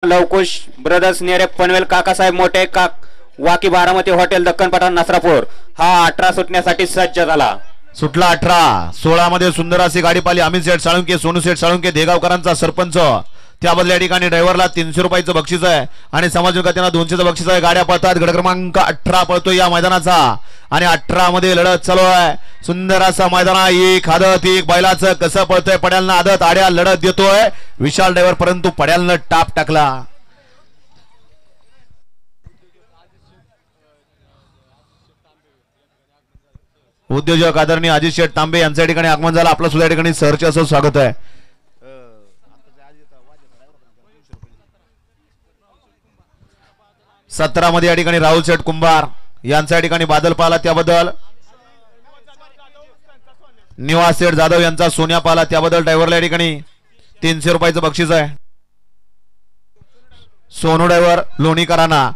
Lavkush brothers near Panvel Kakasaheb मोठे वाकी Baramati hotel Deccan Pathan Nasrapur हा 18 सुटण्यासाठी सज्ज झाला. सुटला 18. 16 मध्ये सुंदर अशी गाडी पाली. अमित शेठ साळुंके, सोनू शेठ साळुंके, देगावकरांचा सरपंच. त्याबद्दल या ठिकाणी ड्रायव्हरला 300 रुपयाचं बक्षीस आहे आणि समाजविकात्यांना 200चं बक्षीस आहे. गाड्या पळतात. गड क्रमांक 18 पळतोय या मैदानाचा आणि 18 मध्ये लढत चालू आहे. सुंदर असा मैदान. एक आदत एक बैलाचं कसं पळतोय. पड्यालनं आदत आड्या लढत देतोय विशाल ड्रायव्हर, परंतु पड्यालनं टाप टाकला. उद्योजक आदरणीय अजित शेठ तांबे यांच्या ठिकाणी आगमन झालं. आपलं सुद्धा या ठिकाणी सहर्ष असं स्वागत आहे. 17 मध्ये या ठिकाणी राहुल शेठ कुंभार यांच्या ठिकाणी बादल पाला. त्याबद्दल निवास शेठ जाधव यांचा सोन्या पाला. त्याबद्दल ड्रायव्हरला या ठिकाणी 300 रुपयाचं बक्षीस आहे. सोनू ड्रायव्हर लोणीकरांना